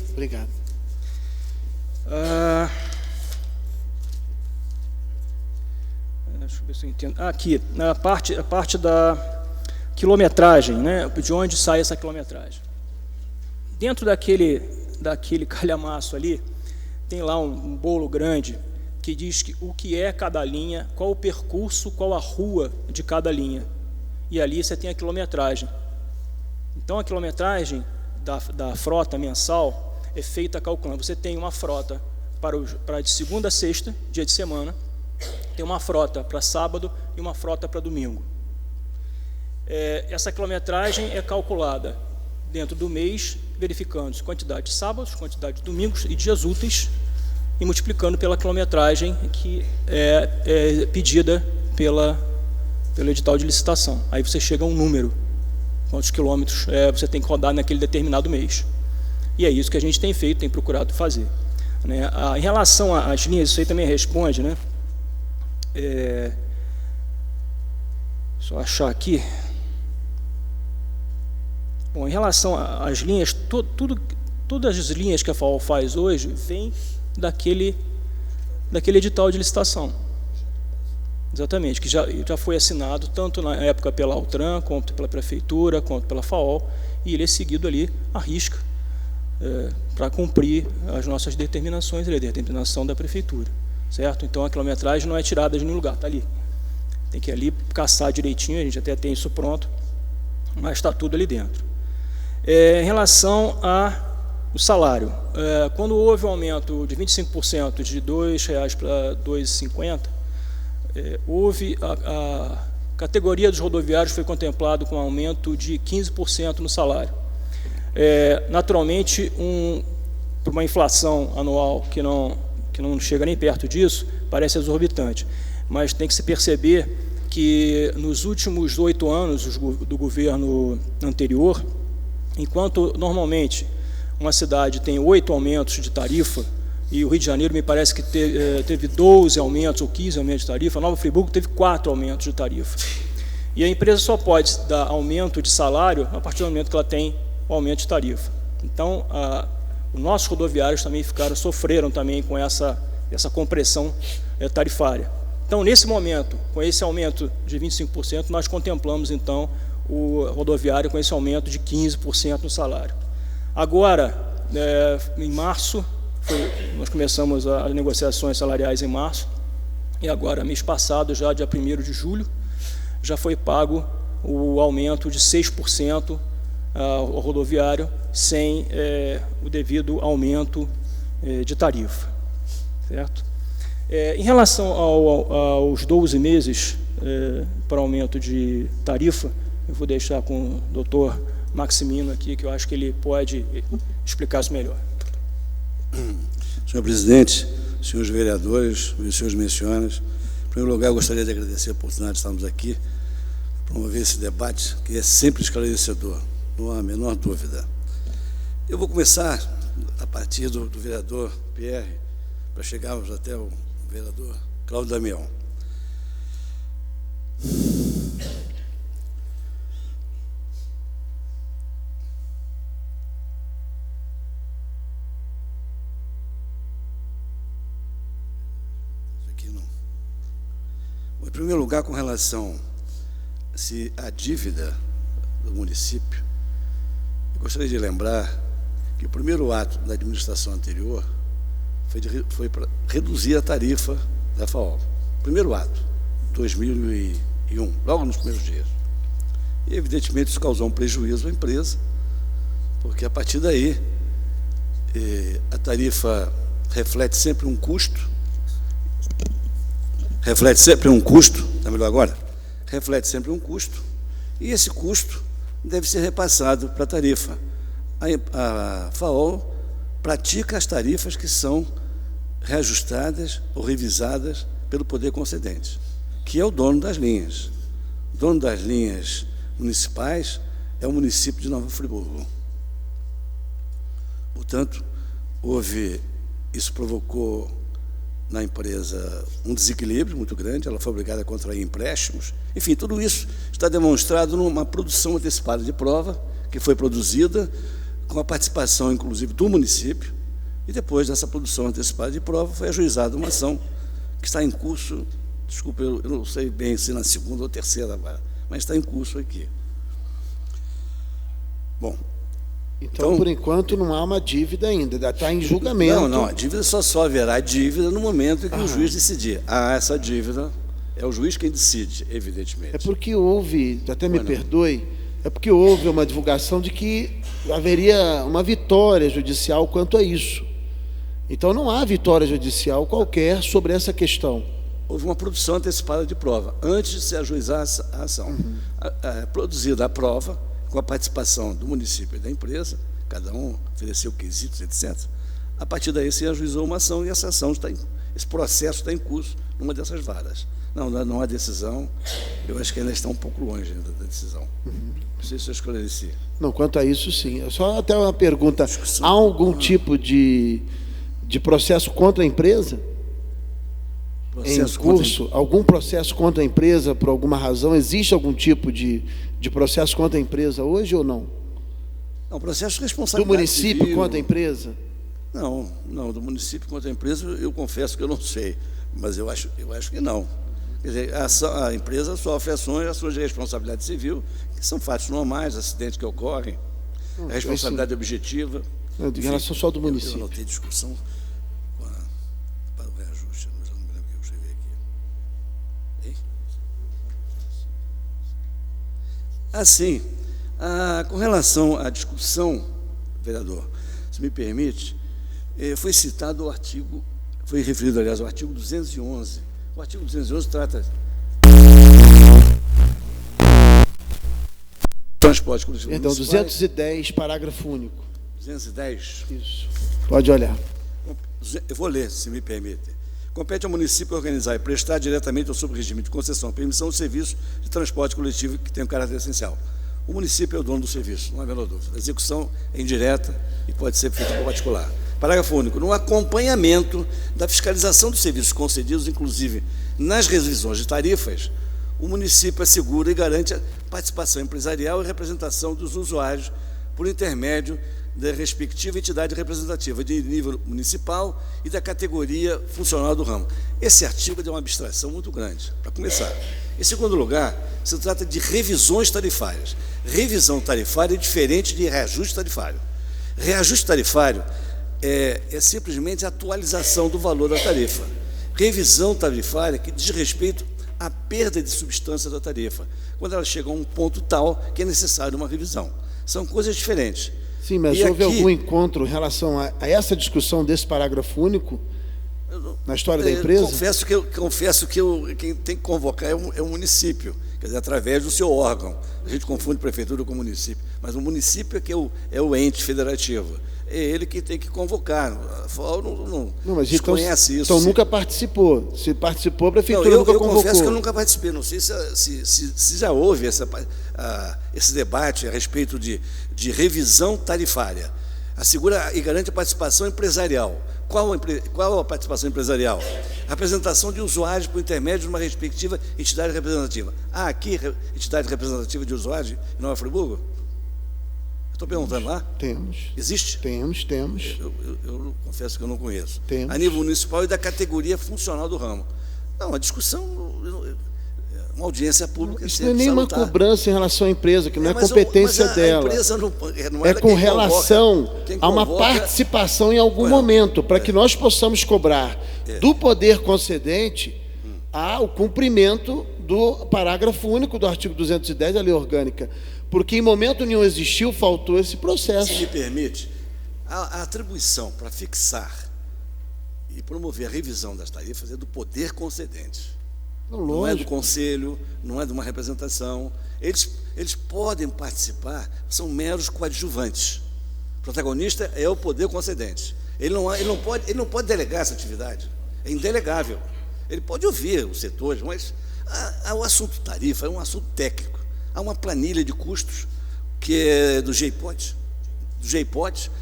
Deixa eu ver se eu entendo. Aqui, a parte da quilometragem, né? De onde sai essa quilometragem. Dentro daquele calhamaço ali, tem lá um bolo grande que diz o que é cada linha, qual o percurso, qual a rua de cada linha. E ali você tem a quilometragem. Então, a quilometragem da frota mensal é feita calculando. Você tem uma frota para de segunda a sexta, dia de semana, tem uma frota para sábado e uma frota para domingo. Essa quilometragem é calculada dentro do mês, verificando quantidade de sábados, quantidade de domingos e dias úteis, e multiplicando pela quilometragem que é pedida pelo edital de licitação. Aí você chega a um número, quantos quilômetros você tem que rodar naquele determinado mês. E é isso que a gente tem feito, tem procurado fazer. Né? Em relação às linhas, isso aí também responde, né? Só achar aqui. Bom, em relação às linhas, todas as linhas que a FAO faz hoje vêm daquele edital de licitação. Exatamente, que já foi assinado tanto na época pela Altran, quanto pela Prefeitura, quanto pela FAO, e ele é seguido ali à risca para cumprir as nossas determinações, a determinação da Prefeitura, certo? Então a quilometragem não é tirada de nenhum lugar, está ali. Tem que ali caçar direitinho, a gente até tem isso pronto, mas está tudo ali dentro. Em relação ao salário, quando houve um aumento de 25% de R$ 2,00 para R$ 2,50, houve a categoria dos rodoviários foi contemplado com um aumento de 15% no salário. Naturalmente, por uma inflação anual que não chega nem perto disso, parece exorbitante, mas tem que se perceber que nos últimos 8 anos do governo anterior, enquanto normalmente uma cidade tem 8 aumentos de tarifa, e o Rio de Janeiro me parece que teve 12 aumentos ou 15 aumentos de tarifa, Nova Friburgo teve 4 aumentos de tarifa. E a empresa só pode dar aumento de salário a partir do momento que ela tem o aumento de tarifa. Então, os nossos rodoviários também sofreram também com essa compressão tarifária. Então, nesse momento, com esse aumento de 25%, nós contemplamos, então, o rodoviário com esse aumento de 15% no salário. Agora, em março, nós começamos as negociações salariais em março, e agora, mês passado, já dia 1º de julho, já foi pago o aumento de 6% ao rodoviário, sem o devido aumento de tarifa, certo? Em relação aos 12 meses para aumento de tarifa, eu vou deixar com o doutor Maximino aqui, que eu acho que ele pode explicar isso melhor. Senhor presidente, senhores vereadores, senhores mencionas, em primeiro lugar, eu gostaria de agradecer a oportunidade de estarmos aqui, promover esse debate, que é sempre esclarecedor, não há a menor dúvida. Eu vou começar a partir do vereador Pierre, para chegarmos até o vereador Cláudio Damião. Em primeiro lugar, com relação à dívida do município, eu gostaria de lembrar que o primeiro ato da administração anterior foi para reduzir a tarifa da FAO. Primeiro ato, 2001, logo nos primeiros dias. E, evidentemente, isso causou um prejuízo à empresa, porque, a partir daí, a tarifa reflete sempre um custo. Reflete sempre um custo, está melhor agora? Reflete sempre um custo, e esse custo deve ser repassado para a tarifa. A FAO pratica as tarifas que são reajustadas ou revisadas pelo poder concedente, que é o dono das linhas. O dono das linhas municipais é o município de Nova Friburgo. Portanto, isso provocou na empresa um desequilíbrio muito grande, ela foi obrigada a contrair empréstimos. Enfim, tudo isso está demonstrado numa produção antecipada de prova, que foi produzida com a participação, inclusive, do município, e depois dessa produção antecipada de prova foi ajuizada uma ação que está em curso Desculpa, eu não sei bem se na segunda ou terceira agora, mas está em curso aqui. Bom, Então, por enquanto, não há uma dívida ainda, está em julgamento. Não, a dívida só haverá dívida no momento em que o juiz decidir. Essa dívida é o juiz quem decide, evidentemente. É porque houve, até me perdoe, é porque houve uma divulgação de que haveria uma vitória judicial quanto a isso. Então, não há vitória judicial qualquer sobre essa questão. Houve uma produção antecipada de prova, antes de se ajuizar a ação. Produzida a prova, com a participação do município e da empresa, cada um ofereceu quesitos, etc. A partir daí se ajuizou uma ação e essa ação esse processo está em curso numa dessas varas. Não há decisão, eu acho que ainda está um pouco longe ainda da decisão. Não sei se eu esclareci. Não, quanto a isso, sim. Só até uma pergunta, há algum tipo de processo contra a empresa? Em curso? Algum processo contra a empresa, por alguma razão? Existe algum tipo de processo contra a empresa hoje ou não? Não, processo de responsabilidade do município civil. Contra a empresa? Não, do município contra a empresa eu confesso que eu não sei, mas eu acho que não. Quer dizer, a empresa sofre ações de responsabilidade civil, que são fatos normais, acidentes que ocorrem, a responsabilidade objetiva. Em relação só do município. Eu não tenho discussão para o reajuste, mas eu não me lembro o que eu escrevi aqui. Hein? Assim, com relação à discussão, vereador, se me permite, foi citado o artigo, foi referido, aliás, ao artigo 211. O artigo 211 trata transporte coletivo municipal. Então, 210, parágrafo único. 210. Isso. Pode olhar. Eu vou ler, se me permite. Compete ao município organizar e prestar diretamente ao subregime de concessão e permissão de serviço de transporte coletivo que tem um caráter essencial. O município é o dono do serviço, não há a menor dúvida. A execução é indireta e pode ser feita por particular. Parágrafo único. No acompanhamento da fiscalização dos serviços concedidos, inclusive nas revisões de tarifas, o município assegura e garante a participação empresarial e representação dos usuários por intermédio da respectiva entidade representativa de nível municipal e da categoria funcional do ramo. Esse artigo é de uma abstração muito grande, para começar. Em segundo lugar, se trata de revisões tarifárias. Revisão tarifária é diferente de reajuste tarifário. Reajuste tarifário é simplesmente a atualização do valor da tarifa. Revisão tarifária que diz respeito à perda de substância da tarifa, quando ela chega a um ponto tal que é necessário uma revisão. São coisas diferentes. Sim, mas houve algum encontro em relação a essa discussão desse parágrafo único na história da empresa? Confesso que quem tem que convocar é o município, quer dizer, através do seu órgão. A gente confunde prefeitura com município, mas o município é que é o ente federativo. É ele que tem que convocar. A FAO não desconhece isso. Então nunca participou. Se participou, a prefeitura nunca convocou. Eu confesso que eu nunca participei. Não sei se já houve esse debate a respeito de revisão tarifária. Assegura e garante a participação empresarial. Qual a participação empresarial? A apresentação de usuários por intermédio de uma respectiva entidade representativa. Há aqui entidade representativa de usuários em Nova Friburgo? Estou perguntando lá? Temos. Existe? Temos. Eu confesso que eu não conheço. Temos. A nível municipal e da categoria funcional do ramo. Não, a discussão, uma audiência pública... Isso não é nem uma cobrança em relação à empresa, que não é competência dela. A empresa não é com relação a uma participação em algum momento, para que nós possamos cobrar do poder concedente o cumprimento do parágrafo único do artigo 210 da Lei Orgânica. Porque em momento nenhum existiu, faltou esse processo. Se me permite, a atribuição para fixar e promover a revisão das tarifas é do poder concedente. Não é do conselho, não é de uma representação. Eles podem participar, são meros coadjuvantes. O protagonista é o poder concedente. Ele não pode delegar essa atividade, é indelegável. Ele pode ouvir os setores, mas o assunto tarifa é um assunto técnico. Há uma planilha de custos que é do GEIPOD,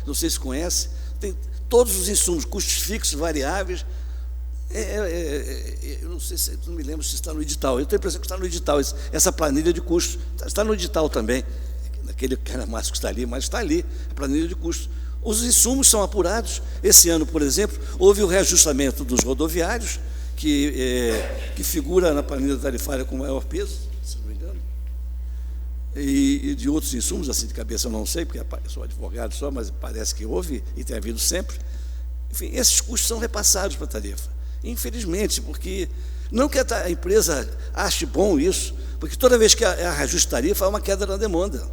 não sei se conhece, tem todos os insumos, custos fixos, variáveis. Eu não me lembro se está no edital. Eu tenho a impressão que está no edital, essa planilha de custos. Está no edital também, naquele calhamaço que está ali, mas está ali, a planilha de custos. Os insumos são apurados. Esse ano, por exemplo, houve o reajustamento dos rodoviários, que figura na planilha tarifária com maior peso, se não me engano, e de outros insumos, assim de cabeça eu não sei, porque eu sou advogado só, mas parece que houve e tem havido sempre. Enfim, esses custos são repassados para a tarifa, infelizmente, porque não que a empresa ache bom isso, porque toda vez que há reajuste de tarifa, há uma queda na demanda.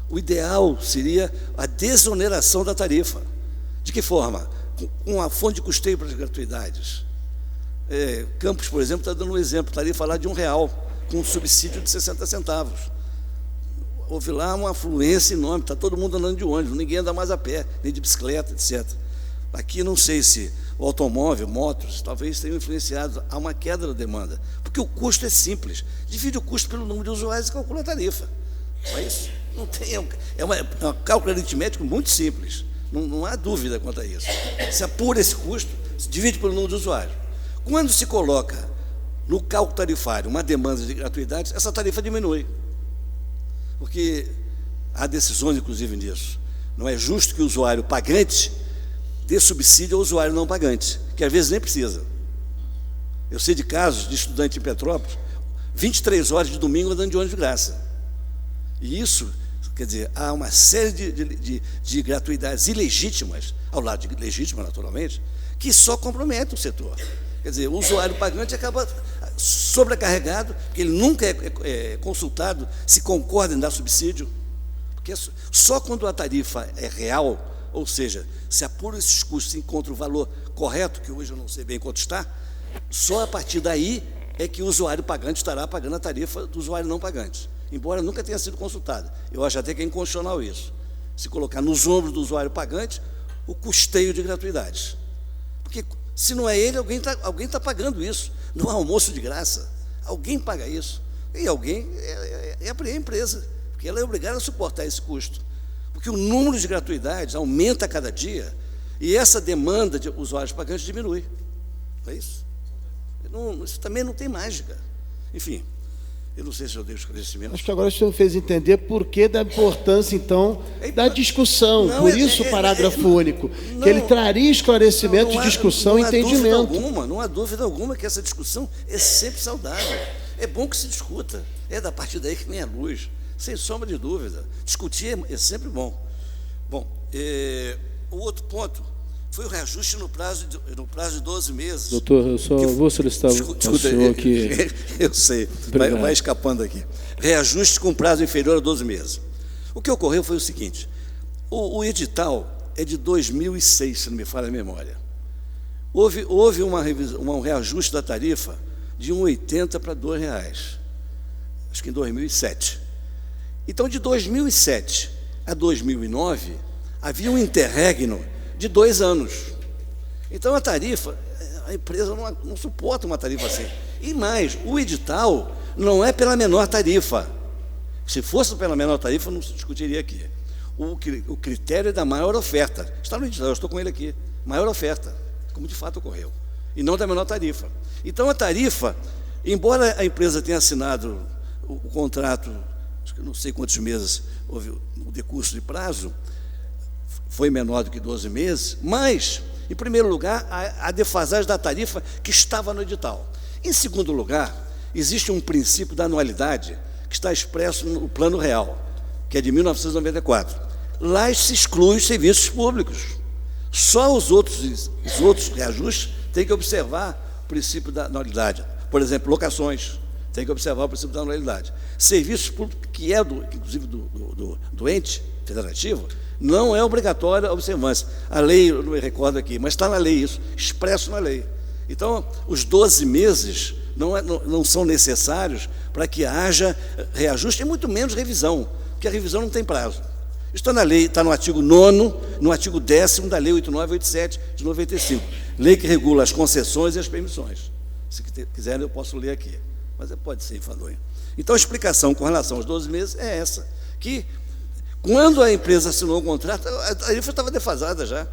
O ideal seria a desoneração da tarifa. De que forma? Com uma fonte de custeio para as gratuidades. Campos, por exemplo, está dando um exemplo, tarifa lá de R$1, com um subsídio de 60 centavos. Houve lá uma afluência enorme, está todo mundo andando de ônibus, ninguém anda mais a pé, nem de bicicleta, etc. Aqui não sei se o automóvel, motos, talvez tenham influenciado a uma queda da demanda, porque o custo é simples, divide o custo pelo número de usuários e calcula a tarifa. Não é isso? Não tem, é um cálculo aritmético muito simples, não há dúvida quanto a isso. Se apura esse custo, se divide pelo número de usuários. Quando se coloca no cálculo tarifário uma demanda de gratuidades, essa tarifa diminui, porque há decisões, inclusive, nisso. Não é justo que o usuário pagante dê subsídio ao usuário não pagante, que às vezes nem precisa. Eu sei de casos de estudante em Petrópolis, 23 horas de domingo andando de ônibus de graça. E isso, quer dizer, há uma série de gratuidades ilegítimas, ao lado de legítimas, naturalmente, que só comprometem o setor. Quer dizer, o usuário pagante acaba sobrecarregado, porque ele nunca é consultado se concorda em dar subsídio, porque só quando a tarifa é real, ou seja, se apura esses custos e encontra o valor correto, que hoje eu não sei bem quanto está, só a partir daí é que o usuário pagante estará pagando a tarifa do usuário não pagante, embora nunca tenha sido consultado. Eu acho até que é inconstitucional isso, se colocar nos ombros do usuário pagante o custeio de gratuidades, porque se não é ele, alguém está pagando isso. Não há almoço de graça, alguém paga isso, e alguém é a empresa, porque ela é obrigada a suportar esse custo, porque o número de gratuidades aumenta a cada dia, e essa demanda de usuários pagantes diminui. Não é isso? Isso também não tem mágica. Enfim, eu não sei se eu dei o esclarecimento. Acho que agora o senhor fez entender por que da importância, então, da discussão. Por isso o parágrafo único, que ele traria esclarecimento, discussão e entendimento. Não há dúvida alguma que essa discussão é sempre saudável. É bom que se discuta. É da partir daí que vem a luz, sem sombra de dúvida. Discutir é sempre bom. Bom, o outro ponto foi o reajuste no prazo de 12 meses. Doutor, eu só vou solicitar ao senhor que... Eu sei, vai escapando aqui. Reajuste com prazo inferior a 12 meses. O que ocorreu foi o seguinte, o edital é de 2006, se não me falha a memória. Houve um reajuste da tarifa de R$ 1,80 para R$ 2, acho que em 2007. Então, de 2007 a 2009, havia um interregno de 2 anos. Então, a tarifa, a empresa não suporta uma tarifa assim. E mais, o edital não é pela menor tarifa. Se fosse pela menor tarifa, não se discutiria aqui. O critério é da maior oferta. Está no edital, eu estou com ele aqui. Maior oferta, como de fato ocorreu. E não da menor tarifa. Então, a tarifa, embora a empresa tenha assinado o contrato, acho que não sei quantos meses houve o decurso de prazo, foi menor do que 12 meses, mas, em primeiro lugar, a defasagem da tarifa que estava no edital. Em segundo lugar, existe um princípio da anualidade que está expresso no Plano Real, que é de 1994. Lá se exclui os serviços públicos. Só os outros reajustes têm que observar o princípio da anualidade. Por exemplo, locações, tem que observar o princípio da anualidade. Serviços públicos, que é, inclusive, do ente federativo, não é obrigatória a observância. A lei, eu não me recordo aqui, mas está na lei isso, expresso na lei. Então, os 12 meses não são necessários para que haja reajuste, e muito menos revisão, porque a revisão não tem prazo. Isso está na lei, está no artigo 9º, no artigo 10º da Lei 8987 de 95, lei que regula as concessões e as permissões. Se quiserem, eu posso ler aqui, mas pode ser enfadonho. Então, a explicação com relação aos 12 meses é essa, que quando a empresa assinou o contrato, a tarifa estava defasada já,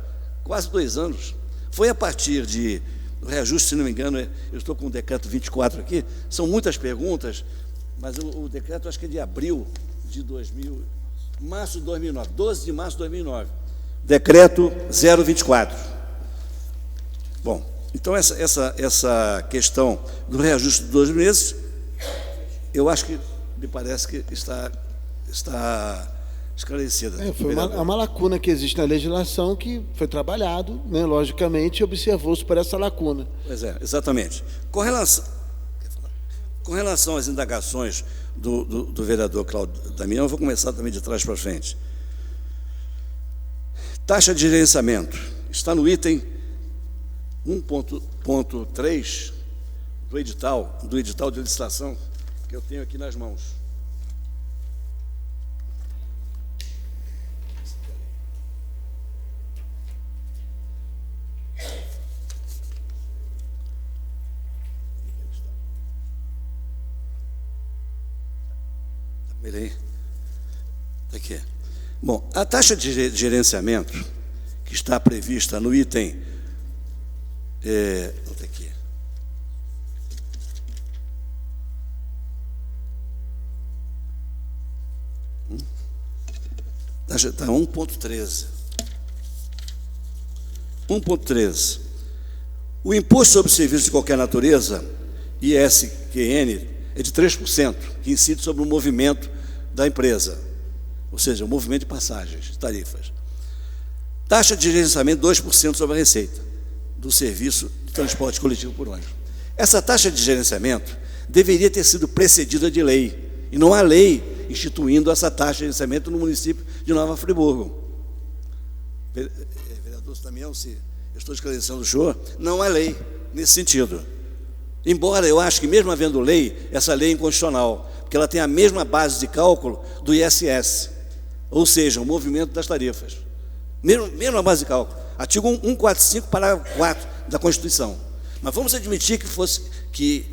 quase 2 anos. Foi a partir do reajuste, se não me engano, eu estou com o decreto 24 aqui, são muitas perguntas, mas o decreto acho que é de abril de 2000, março de 2009, 12 de março de 2009, decreto 024. Bom, então essa questão do reajuste de 2 meses, eu acho que, me parece que está esclarecida. Foi uma lacuna que existe na legislação que foi trabalhado, né, logicamente, e observou-se por essa lacuna. Pois é, exatamente. Com relação às indagações do vereador Cláudio Damião, eu vou começar também de trás para frente. Taxa de gerenciamento. Está no item 1.3 do edital de licitação que eu tenho aqui nas mãos. Peraí. Aqui. Bom, a taxa de gerenciamento que está prevista no item aqui. Taxa está 1.13. 1.13. O imposto sobre serviços de qualquer natureza, ISQN, é de 3%, que incide sobre o movimento da empresa, ou seja, o movimento de passagens, tarifas. Taxa de gerenciamento, 2% sobre a receita do serviço de transporte coletivo por ônibus. Essa taxa de gerenciamento deveria ter sido precedida de lei, e não há lei instituindo essa taxa de gerenciamento no município de Nova Friburgo. Vereador Damião, se eu estou esclarecendo o senhor, não há lei nesse sentido. Embora eu acho que, mesmo havendo lei, essa lei é inconstitucional, porque ela tem a mesma base de cálculo do ISS, ou seja, o movimento das tarifas. Mesma base de cálculo. Artigo 145, parágrafo 4 da Constituição. Mas vamos admitir que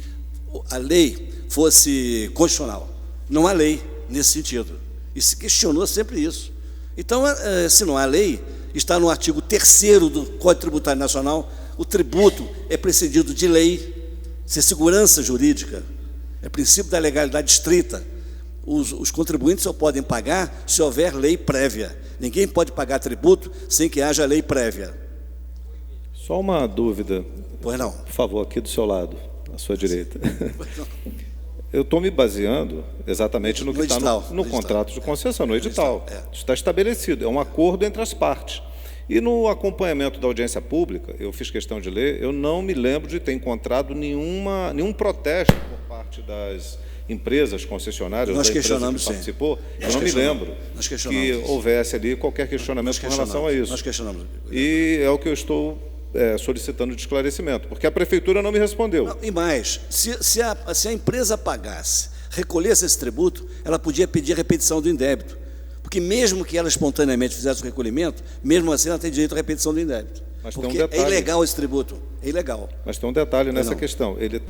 a lei fosse constitucional. Não há lei nesse sentido. E se questionou sempre isso. Então, se não há lei, está no artigo 3º do Código Tributário Nacional, o tributo é precedido de lei. Se é segurança jurídica, é princípio da legalidade estrita, os contribuintes só podem pagar se houver lei prévia. Ninguém pode pagar tributo sem que haja lei prévia. Só uma dúvida. Pois não. Por favor, aqui do seu lado, à sua direita. Eu estou me baseando exatamente no que está no contrato de concessão, no edital. Isso está estabelecido, é um acordo entre as partes. E no acompanhamento da audiência pública, eu fiz questão de ler, eu não me lembro de ter encontrado nenhum protesto por parte das empresas concessionárias, nós da empresa questionamos, que participou. Sim. Eu não me lembro que houvesse ali qualquer questionamento com relação a isso. Nós questionamos. E é o que eu estou solicitando de esclarecimento, porque a prefeitura não me respondeu. Não, e mais, se a empresa pagasse, recolhesse esse tributo, ela podia pedir a repetição do indébito. Porque mesmo que ela espontaneamente fizesse o recolhimento, mesmo assim ela tem direito à repetição do indébito. Porque é ilegal esse tributo, é ilegal. Mas tem um detalhe nessa questão. Ele